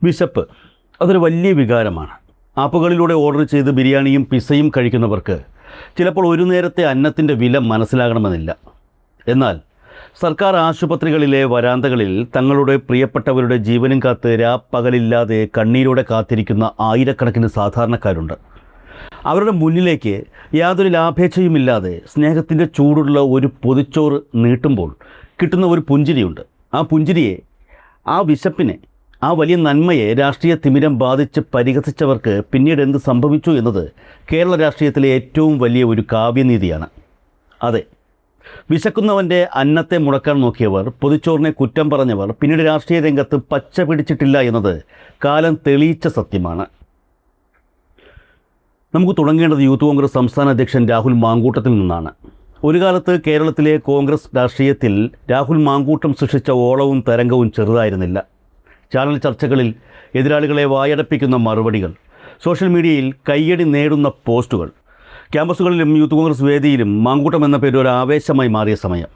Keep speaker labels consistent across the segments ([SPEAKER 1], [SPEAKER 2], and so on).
[SPEAKER 1] വിശപ്പ് അതൊരു വലിയ വികാരമാണ്. ആപ്പുകളിലൂടെ ഓർഡർ ചെയ്ത് ബിരിയാണിയും പിസയും കഴിക്കുന്നവർക്ക് ചിലപ്പോൾ ഒരു നേരത്തെ അന്നത്തിൻ്റെ വില മനസ്സിലാകണമെന്നില്ല. എന്നാൽ സർക്കാർ ആശുപത്രികളിലെ വരാന്തകളിൽ തങ്ങളുടെ പ്രിയപ്പെട്ടവരുടെ ജീവനും കാത്ത് രാപ്പകലില്ലാതെ കണ്ണീരോടെ കാത്തിരിക്കുന്ന ആയിരക്കണക്കിന് സാധാരണക്കാരുണ്ട്. അവരുടെ മുന്നിലേക്ക് യാതൊരു ലാഭേച്ഛയുമില്ലാതെ സ്നേഹത്തിൻ്റെ ചൂടുള്ള ഒരു പൊതിച്ചോറ് നീട്ടുമ്പോൾ കിട്ടുന്ന ഒരു പുഞ്ചിരിയുണ്ട്. ആ പുഞ്ചിരിയെ, ആ വിശപ്പിനെ, ആ വലിയ നന്മയെ രാഷ്ട്രീയ തിമിരം ബാധിച്ച് പരിഹസിച്ചവർക്ക് പിന്നീട് എന്ത് സംഭവിച്ചു എന്നത് കേരള രാഷ്ട്രീയത്തിലെ ഏറ്റവും വലിയ ഒരു കാവ്യനീതിയാണ്. അതെ, വിശക്കുന്നവൻ്റെ അന്നത്തെ മുടക്കാൻ നോക്കിയവർ, പൊതിച്ചോറിനെ കുറ്റം പറഞ്ഞവർ പിന്നീട് രാഷ്ട്രീയ രംഗത്ത് പച്ച പിടിച്ചിട്ടില്ല എന്നത് കാലം തെളിയിച്ച സത്യമാണ്. നമുക്ക് തുടങ്ങേണ്ടത് യൂത്ത് കോൺഗ്രസ് സംസ്ഥാന അധ്യക്ഷൻ രാഹുൽ മാങ്കൂട്ടത്തിൽ നിന്നാണ്. ഒരു കാലത്ത് കേരളത്തിലെ കോൺഗ്രസ് രാഷ്ട്രീയത്തിൽ രാഹുൽ മാങ്കൂട്ടം സൃഷ്ടിച്ച ഓളവും തരംഗവും ചെറുതായിരുന്നില്ല. ചാനൽ ചർച്ചകളിൽ എതിരാളികളെ വായടപ്പിക്കുന്ന മറുപടികൾ, സോഷ്യൽ മീഡിയയിൽ കയ്യടി നേടുന്ന പോസ്റ്റുകൾ, ക്യാമ്പസുകളിലും യൂത്ത് കോൺഗ്രസ് വേദിയിലും മാങ്കൂട്ടം എന്ന പേര് ഒരു ആവേശമായി മാറിയ സമയം.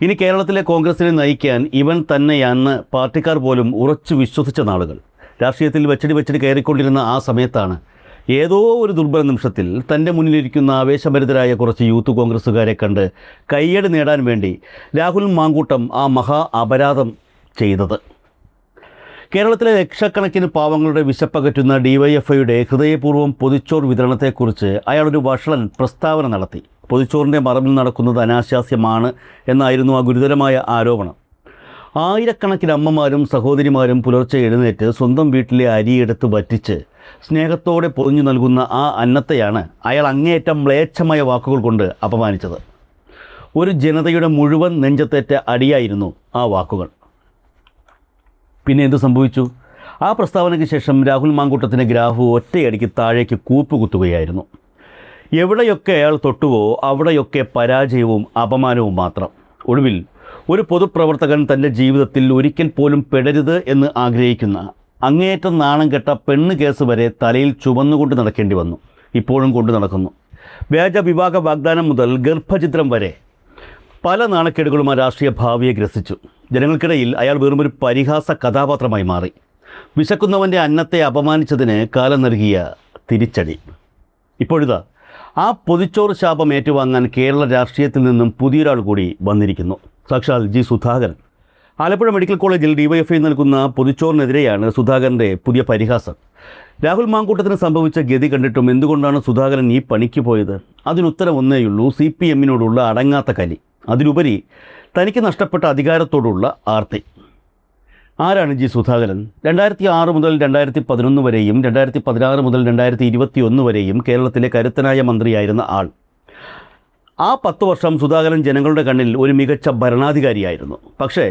[SPEAKER 1] ഇനി കേരളത്തിലെ കോൺഗ്രസിനെ നയിക്കാൻ ഇവൻ തന്നെയാണെന്ന് പാർട്ടിക്കാർ പോലും ഉറച്ചു വിശ്വസിച്ച നാളുകൾ. രാഷ്ട്രീയത്തിൽ വെച്ചടി കയറിക്കൊണ്ടിരുന്ന ആ സമയത്താണ് ഏതോ ഒരു ദുർബല നിമിഷത്തിൽ തൻ്റെ മുന്നിലിരിക്കുന്ന ആവേശഭരിതരായ കുറച്ച് യൂത്ത് കോൺഗ്രസ്സുകാരെ കണ്ട് കയ്യടി നേടാൻ വേണ്ടി രാഹുൽ മാങ്കൂട്ടം ആ മഹാ അപരാധം ചെയ്തത്. കേരളത്തിലെ ലക്ഷക്കണക്കിന് പാവങ്ങളുടെ വിശപ്പകറ്റുന്ന ഡിവൈഎഫ്ഐയുടെ ഹൃദയപൂർവ്വം പൊതിച്ചോർ വിതരണത്തെക്കുറിച്ച് അയാളൊരു വഷളൻ പ്രസ്താവന നടത്തി. പൊതിച്ചോറിൻ്റെ മറവിൽ നടക്കുന്നത് അനാശാസ്യമാണ് എന്നായിരുന്നു ആ ഗുരുതരമായ ആരോപണം. ആയിരക്കണക്കിന് അമ്മമാരും സഹോദരിമാരും പുലർച്ചെ എഴുന്നേറ്റ് സ്വന്തം വീട്ടിലെ അരിയെടുത്ത് വറ്റിച്ച് സ്നേഹത്തോടെ പൊതിഞ്ഞു നൽകുന്ന ആ അന്നത്തെയാണ് അയാൾ അങ്ങേയറ്റം മ്ലേച്ഛമായ വാക്കുകൾ കൊണ്ട് അപമാനിച്ചത്. ഒരു ജനതയുടെ മുഴുവൻ നെഞ്ചത്തേറ്റ അടിയായിരുന്നു ആ വാക്കുകൾ. പിന്നെ എന്ത് സംഭവിച്ചു? ആ പ്രസ്താവനയ്ക്ക് ശേഷം രാഹുൽ മാങ്കൂട്ടത്തിൻ്റെ ഗ്രാഫ് ഒറ്റയടിക്ക് താഴേക്ക് കൂപ്പുകുത്തുകയായിരുന്നു. എവിടെയൊക്കെ അയാൾ തൊട്ടുവോ അവിടെയൊക്കെ പരാജയവും അപമാനവും മാത്രം. ഒടുവിൽ ഒരു പൊതുപ്രവർത്തകൻ തൻ്റെ ജീവിതത്തിൽ ഒരിക്കൽ പോലും പെടരുത് എന്ന് ആഗ്രഹിക്കുന്ന അങ്ങേയറ്റം നാണം കെട്ട പെണ്ണ് കേസ് വരെ തലയിൽ ചുമന്നുകൊണ്ട് നടക്കേണ്ടി വന്നു. ഇപ്പോഴും കൊണ്ടു നടക്കുന്നു. വ്യാജ വിവാഹ വാഗ്ദാനം മുതൽ ഗർഭചിത്രം വരെ പല നാണക്കേടുകളും ആ രാഷ്ട്രീയ ഭാവിയെ ഗ്രസിച്ചു. ജനങ്ങൾക്കിടയിൽ അയാൾ വെറുമൊരു പരിഹാസ കഥാപാത്രമായി മാറി. വിശക്കുന്നവൻ്റെ അന്നത്തെ അപമാനിച്ചതിന് കാലം നൽകിയ തിരിച്ചടി. ഇപ്പോഴിതാ ആ പൊതിച്ചോറ് ശാപം ഏറ്റുവാങ്ങാൻ കേരള രാഷ്ട്രീയത്തിൽ നിന്നും പുതിയൊരാൾ കൂടി വന്നിരിക്കുന്നു. സാക്ഷാൽ ജി സുധാകരൻ. ആലപ്പുഴ മെഡിക്കൽ കോളേജിൽ ഡിവൈഎഫ്ഐ നൽകുന്ന പൊതിച്ചോറിനെതിരെയാണ് സുധാകരൻ്റെ പുതിയ പരിഹാസം. രാഹുൽ മാങ്കൂട്ടത്തിന് സംഭവിച്ച ഗതി കണ്ടിട്ടും എന്തുകൊണ്ടാണ് സുധാകരൻ ഈ പണിക്ക് പോയത്? അതിനുത്തരം ഒന്നേയുള്ളൂ: CPM-നോടുള്ള അടങ്ങാത്ത കലി, അതിലുപരി തനിക്ക് നഷ്ടപ്പെട്ട അധികാരത്തോടുള്ള ആർത്തി. ആരാണ് ജി സുധാകരൻ? 2006 മുതൽ 2011 വരെയും 2016 മുതൽ 2021 വരെയും കേരളത്തിലെ കരുത്തനായ മന്ത്രിയായിരുന്ന ആൾ. ആ 10 വർഷം സുധാകരൻ ജനങ്ങളുടെ കണ്ണിൽ ഒരു മികച്ച ഭരണാധികാരിയായിരുന്നു. പക്ഷേ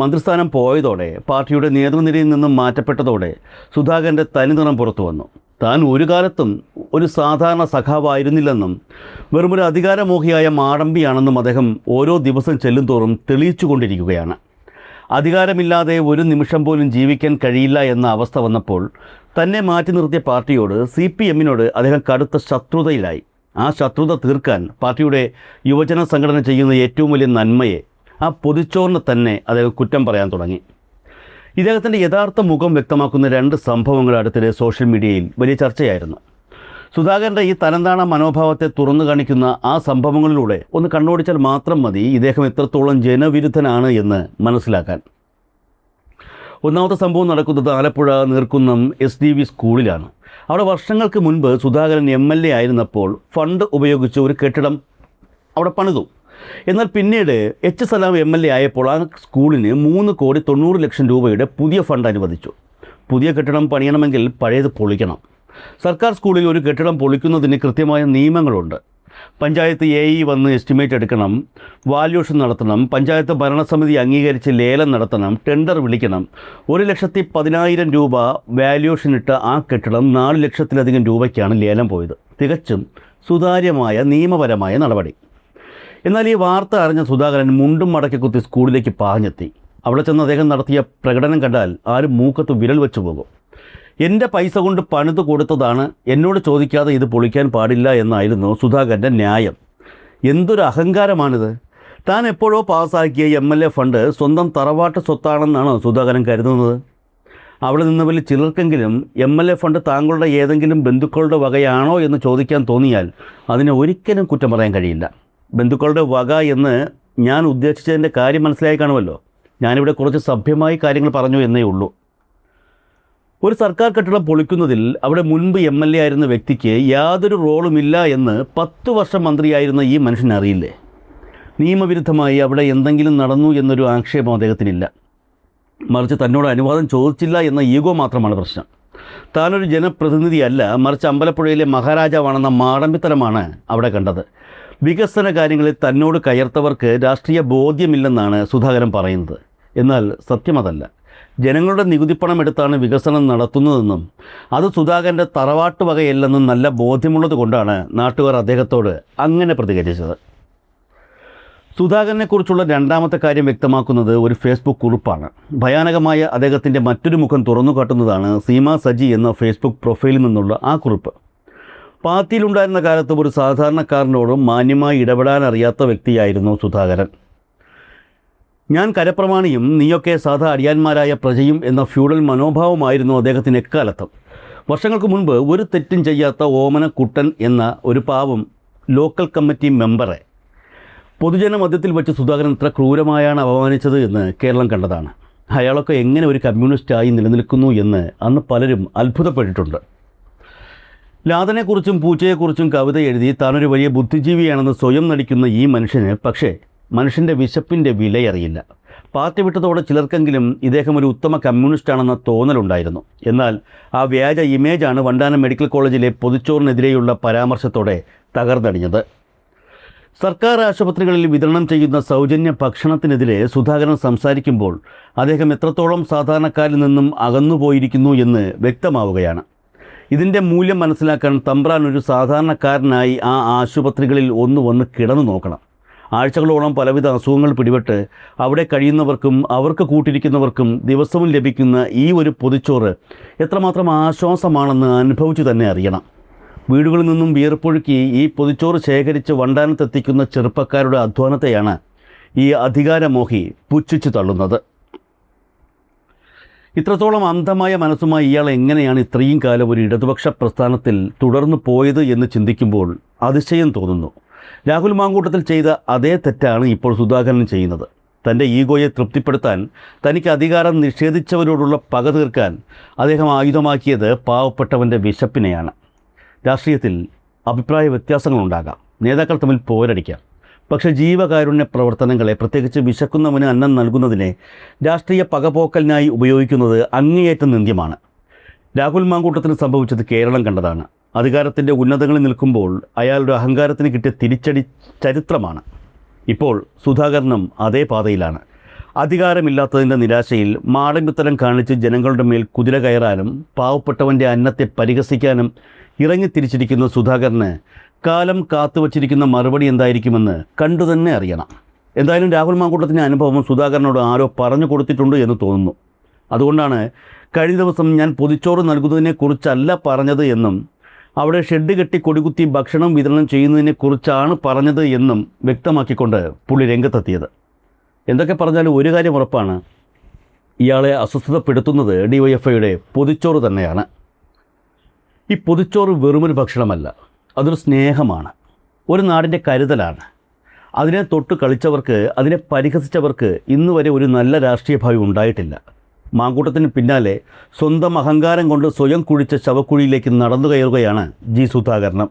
[SPEAKER 1] മന്ത്രിസ്ഥാനം പോയതോടെ, പാർട്ടിയുടെ നേതൃനിരയിൽ നിന്നും മാറ്റപ്പെട്ടതോടെ സുധാകരൻ്റെ തനിനിറം പുറത്തു വന്നു. താൻ ഒരു കാലത്തും ഒരു സാധാരണ സഖാവായിരുന്നില്ലെന്നും വെറുമൊരു അധികാരമോഹിയായ മാടമ്പിയാണെന്നും അദ്ദേഹം ഓരോ ദിവസം ചെല്ലുംതോറും തെളിയിച്ചു കൊണ്ടിരിക്കുകയാണ്. അധികാരമില്ലാതെ ഒരു നിമിഷം പോലും ജീവിക്കാൻ കഴിയില്ല എന്ന അവസ്ഥ വന്നപ്പോൾ തന്നെ മാറ്റി നിർത്തിയ പാർട്ടിയോട്, CPM-നോട് അദ്ദേഹം കടുത്ത ശത്രുതയിലായി. ആ ശത്രുത തീർക്കാൻ പാർട്ടിയുടെ യുവജന സംഘടന ചെയ്യുന്ന ഏറ്റവും വലിയ നന്മയെ, ആ പൊതിച്ചോറിന് തന്നെ അദ്ദേഹം കുറ്റം പറയാൻ തുടങ്ങി. ഇദ്ദേഹത്തിൻ്റെ യഥാർത്ഥ മുഖം വ്യക്തമാക്കുന്ന 2 സംഭവങ്ങൾ അടുത്തിടെ സോഷ്യൽ മീഡിയയിൽ വലിയ ചർച്ചയായിരുന്നു. സുധാകരൻ്റെ ഈ തനന്താണ മനോഭാവത്തെ തുറന്നു കാണിക്കുന്ന ആ സംഭവങ്ങളിലൂടെ ഒന്ന് കണ്ണോടിച്ചാൽ മാത്രം മതി ഇദ്ദേഹം എത്രത്തോളം ജനവിരുദ്ധനാണ് എന്ന് മനസ്സിലാക്കാൻ. ഒന്നാമത്തെ സംഭവം നടക്കുന്നത് ആലപ്പുഴ നീർക്കുന്നം SDV സ്കൂളിലാണ്. അവിടെ വർഷങ്ങൾക്ക് മുൻപ് സുധാകരൻ MLA ആയിരുന്നപ്പോൾ ഫണ്ട് ഉപയോഗിച്ച് ഒരു കെട്ടിടം അവിടെ പണിതു. എന്നാൽ പിന്നീട് H. സലാം MLA ആയപ്പോൾ ആ സ്കൂളിന് 3,90,00,000 രൂപയുടെ പുതിയ ഫണ്ട് അനുവദിച്ചു. പുതിയ കെട്ടിടം പണിയണമെങ്കിൽ പഴയത് പൊളിക്കണം. സർക്കാർ സ്കൂളിൽ ഒരു കെട്ടിടം പൊളിക്കുന്നതിന് കൃത്യമായ നിയമങ്ങളുണ്ട്. പഞ്ചായത്ത് AE വന്ന് എസ്റ്റിമേറ്റ് എടുക്കണം, വാല്യൂഷൻ നടത്തണം, പഞ്ചായത്ത് ഭരണസമിതി അംഗീകരിച്ച് ലേലം നടത്തണം, ടെൻഡർ വിളിക്കണം. 1,10,000 രൂപ വാല്യൂഷൻ ഇട്ട ആ കെട്ടിടം 4 ലക്ഷത്തിലധികം രൂപയ്ക്കാണ് ലേലം പോയത്. തികച്ചും സുതാര്യമായ നിയമപരമായ നടപടി. എന്നാൽ ഈ വാർത്ത അറിഞ്ഞ സുധാകരൻ മുണ്ടും മടക്കി കുത്തി സ്കൂളിലേക്ക് പാഞ്ഞെത്തി. അവിടെ ചെന്ന് അദ്ദേഹം നടത്തിയ പ്രകടനം കണ്ടാൽ ആരും മൂക്കത്ത് വിരൽ വെച്ച് പോകും. എൻ്റെ പൈസ കൊണ്ട് പണിത് കൊടുത്തതാണ്, എന്നോട് ചോദിക്കാതെ ഇത് പൊളിക്കാൻ പാടില്ല എന്നായിരുന്നു സുധാകരൻ്റെ ന്യായം. എന്തൊരു അഹങ്കാരമാണിത്! താൻ എപ്പോഴോ പാസ്സാക്കിയ MLA ഫണ്ട് സ്വന്തം തറവാട്ട് സ്വത്താണെന്നാണോ സുധാകരൻ കരുതുന്നത്? അവിടെ നിന്നവരിൽ ചിലർക്കെങ്കിലും MLA ഫണ്ട് താങ്കളുടെ ഏതെങ്കിലും ബന്ധുക്കളുടെ വകയാണോ എന്ന് ചോദിക്കാൻ തോന്നിയാൽ അതിനെ ഒരിക്കലും കുറ്റം പറയാൻ കഴിയില്ല. ബന്ധുക്കളുടെ വക എന്ന് ഞാൻ ഉദ്ദേശിച്ചതിൻ്റെ കാര്യം മനസ്സിലായി കാണുമല്ലോ. ഞാനിവിടെ കുറച്ച് സഭ്യമായി കാര്യങ്ങൾ പറഞ്ഞു എന്നേ ഉള്ളൂ. ഒരു സർക്കാർ കെട്ടിടം പൊളിക്കുന്നതിൽ അവിടെ മുൻപ് MLA ആയിരുന്ന വ്യക്തിക്ക് യാതൊരു റോളുമില്ല എന്ന് 10 വർഷം മന്ത്രിയായിരുന്ന ഈ മനുഷ്യൻ അറിയില്ലേ? നിയമവിരുദ്ധമായി അവിടെ എന്തെങ്കിലും നടന്നു എന്നൊരു ആക്ഷേപം അദ്ദേഹത്തിനില്ല. മറിച്ച് തന്നോട് അനുവാദം ചോദിച്ചില്ല എന്ന ഈഗോ മാത്രമാണ് പ്രശ്നം. താനൊരു ജനപ്രതിനിധിയല്ല, മറിച്ച് അമ്പലപ്പുഴയിലെ മഹാരാജാവാണെന്ന മാടമ്പിത്തരമാണ് അവിടെ കണ്ടത്. വികസന കാര്യങ്ങളിൽ തന്നോട് കയർത്തവർക്ക് രാഷ്ട്രീയ ബോധ്യമില്ലെന്നാണ് സുധാകരൻ പറയുന്നത്. എന്നാൽ സത്യമതല്ല. ജനങ്ങളുടെ നികുതിപ്പണം എടുത്താണ് വികസനം നടത്തുന്നതെന്നും അത് സുധാകരൻ്റെ തറവാട്ട് വകയല്ലെന്നും നല്ല ബോധ്യമുള്ളത് കൊണ്ടാണ് നാട്ടുകാർ അദ്ദേഹത്തോട് അങ്ങനെ പ്രതികരിച്ചത്. സുധാകരനെക്കുറിച്ചുള്ള രണ്ടാമത്തെ കാര്യം വ്യക്തമാക്കുന്നത് ഒരു ഫേസ്ബുക്ക് കുറിപ്പാണ്. ഭയാനകമായ അദ്ദേഹത്തിൻ്റെ മറ്റൊരു മുഖം തുറന്നു കാട്ടുന്നതാണ് സീമ സജി എന്ന ഫേസ്ബുക്ക് പ്രൊഫൈലിൽ നിന്നുള്ള ആ കുറിപ്പ്. പാർട്ടിയിലുണ്ടായിരുന്ന കാലത്ത് ഒരു സാധാരണക്കാരനോടും മാന്യമായി ഇടപെടാൻ അറിയാത്ത വ്യക്തിയായിരുന്നു സുധാകരൻ. ഞാൻ കരപ്രമാണിയും നീയൊക്കെ സാധാ അടിയാന്മാരായ പ്രജയും എന്ന ഫ്യൂഡൽ മനോഭാവമായിരുന്നു അദ്ദേഹത്തിന് എക്കാലത്തും. വർഷങ്ങൾക്ക് മുൻപ് ഒരു തെറ്റും ചെയ്യാത്ത ഓമന കുട്ടൻ എന്ന ഒരു പാവം ലോക്കൽ കമ്മിറ്റി മെമ്പറെ പൊതുജന മധ്യത്തിൽ വെച്ച് സുധാകരൻ ഇത്ര ക്രൂരമായാണ് അപമാനിച്ചത് എന്ന് കേരളം കണ്ടതാണ്. അയാളൊക്കെ എങ്ങനെ ഒരു കമ്മ്യൂണിസ്റ്റായി നിലനിൽക്കുന്നു എന്ന് അന്ന് പലരും അത്ഭുതപ്പെട്ടിട്ടുണ്ട്. ലാതനെക്കുറിച്ചും പൂച്ചയെക്കുറിച്ചും കവിത എഴുതി താനൊരു വലിയ ബുദ്ധിജീവിയാണെന്ന് സ്വയം നടിക്കുന്ന ഈ മനുഷ്യന് പക്ഷേ മനുഷ്യൻ്റെ വിശപ്പിൻ്റെ വിലയറിയില്ല. പാർട്ടി വിട്ടതോടെ ചിലർക്കെങ്കിലും ഇദ്ദേഹം ഒരു ഉത്തമ കമ്മ്യൂണിസ്റ്റാണെന്ന തോന്നലുണ്ടായിരുന്നു. എന്നാൽ ആ വ്യാജ ഇമേജാണ് വണ്ടാനം മെഡിക്കൽ കോളേജിലെ പൊതിച്ചോറിനെതിരെയുള്ള പരാമർശത്തോടെ തകർന്നടിഞ്ഞത്. സർക്കാർ ആശുപത്രികളിൽ വിതരണം ചെയ്യുന്ന സൗജന്യ ഭക്ഷണത്തിനെതിരെ സുധാകരൻ സംസാരിക്കുമ്പോൾ അദ്ദേഹം എത്രത്തോളം സാധാരണക്കാരിൽ നിന്നും അകന്നുപോയിരിക്കുന്നു എന്ന് വ്യക്തമാവുകയാണ്. ഇതിൻ്റെ മൂല്യം മനസ്സിലാക്കാൻ തമ്പ്രാൻ ഒരു സാധാരണക്കാരനായി ആ ആശുപത്രികളിൽ വന്ന് കിടന്നു നോക്കണം. ആഴ്ചകളോളം പലവിധ അസുഖങ്ങൾ പിടിപെട്ട് അവിടെ കഴിയുന്നവർക്കും അവർക്ക് കൂട്ടിരിക്കുന്നവർക്കും ദിവസവും ലഭിക്കുന്ന ഈ ഒരു പൊതിച്ചോറ് എത്രമാത്രം ആശ്വാസമാണെന്ന് അനുഭവിച്ചു തന്നെ അറിയണം. വീടുകളിൽ നിന്നും വിയർപ്പൊഴുക്കി ഈ പൊതിച്ചോറ് ശേഖരിച്ച് വണ്ടാനത്തെത്തിക്കുന്ന ചെറുപ്പക്കാരുടെ അധ്വാനത്തെയാണ് ഈ അധികാരമോഹി പുച്ഛിച്ചു തള്ളുന്നത്. ഇത്രത്തോളം അന്ധമായ മനസ്സുമായി ഇയാൾ എങ്ങനെയാണ് ഇത്രയും കാലം ഒരു ഇടതുപക്ഷ പ്രസ്ഥാനത്തിൽ തുടർന്നു പോയത് എന്ന് ചിന്തിക്കുമ്പോൾ അതിശയം തോന്നുന്നു. രാഹുൽ മാങ്കൂട്ടത്തിൽ ചെയ്ത അതേ തെറ്റാണ് ഇപ്പോൾ സുധാകരൻ ചെയ്യുന്നത്. തൻ്റെ ഈഗോയെ തൃപ്തിപ്പെടുത്താൻ, തനിക്ക് അധികാരം നിഷേധിച്ചവരോടുള്ള പക തീർക്കാൻ അദ്ദേഹം ആയുധമാക്കിയത് പാവപ്പെട്ടവൻ്റെ വിശപ്പിനെയാണ്. രാഷ്ട്രീയത്തിൽ അഭിപ്രായ വ്യത്യാസങ്ങളുണ്ടാകാം, നേതാക്കൾ തമ്മിൽ പോരടിക്കാം. പക്ഷേ ജീവകാരുണ്യ പ്രവർത്തനങ്ങളെ, പ്രത്യേകിച്ച് വിശക്കുന്നവന് അന്നം നൽകുന്നതിനെ രാഷ്ട്രീയ പകപോക്കലിനായി ഉപയോഗിക്കുന്നത് അങ്ങേയറ്റം നിന്ദ്യമാണ്. രാഹുൽ മാങ്കൂട്ടത്തിന് സംഭവിച്ചത് കേരളം കണ്ടതാണ്. അധികാരത്തിൻ്റെ ഉന്നതങ്ങളിൽ നിൽക്കുമ്പോൾ അയാളുടെ അഹങ്കാരത്തിന് കിട്ടിയ തിരിച്ചടി ചരിത്രമാണ്. ഇപ്പോൾ സുധാകരനും അതേ പാതയിലാണ്. അധികാരമില്ലാത്തതിൻ്റെ നിരാശയിൽ മാടമ്പിത്തരം കാണിച്ച് ജനങ്ങളുടെ മേൽ കുതിര കയറാനും പാവപ്പെട്ടവൻ്റെ അന്നത്തെ പരിഹസിക്കാനും ഇറങ്ങിത്തിരിച്ചിരിക്കുന്ന സുധാകരന് കാലം കാത്തുവച്ചിരിക്കുന്ന മറുപടി എന്തായിരിക്കുമെന്ന് കണ്ടു തന്നെ അറിയണം. എന്തായാലും രാഹുൽ മാങ്കൂട്ടത്തിൻ്റെ അനുഭവം സുധാകരനോട് ആരോ പറഞ്ഞു കൊടുത്തിട്ടുണ്ട് എന്ന് തോന്നുന്നു. അതുകൊണ്ടാണ് കഴിഞ്ഞ ദിവസം ഞാൻ പൊതിച്ചോറ് നൽകുന്നതിനെക്കുറിച്ചല്ല പറഞ്ഞത് എന്നും അവിടെ ഷെഡ് കെട്ടി കൊടികുത്തി ഭക്ഷണം വിതരണം ചെയ്യുന്നതിനെക്കുറിച്ചാണ് പറഞ്ഞത് എന്നും വ്യക്തമാക്കിക്കൊണ്ട് പുള്ളി രംഗത്തെത്തിയത്. എന്തൊക്കെ പറഞ്ഞാലും ഒരു കാര്യം ഉറപ്പാണ്, ഇയാളെ അസ്വസ്ഥതപ്പെടുത്തുന്നത് DYFIയുടെ പൊതിച്ചോറ് തന്നെയാണ്. ഈ പൊതിച്ചോറ് വെറുമൊരു ഭക്ഷണമല്ല, അതൊരു സ്നേഹമാണ്, ഒരു നാടിൻ്റെ കരുതലാണ്. അതിനെ തൊട്ട് കളിച്ചവർക്ക്, അതിനെ പരിഹസിച്ചവർക്ക് ഇന്നുവരെ ഒരു നല്ല രാഷ്ട്രീയ ഭാവി ഉണ്ടായിട്ടില്ല. മാങ്കൂട്ടത്തിന് പിന്നാലെ സ്വന്തം അഹങ്കാരം കൊണ്ട് സ്വയം കുഴിച്ച ശവക്കുഴിയിലേക്ക് നടന്നു കയറുകയാണ് സുധാകരൻ.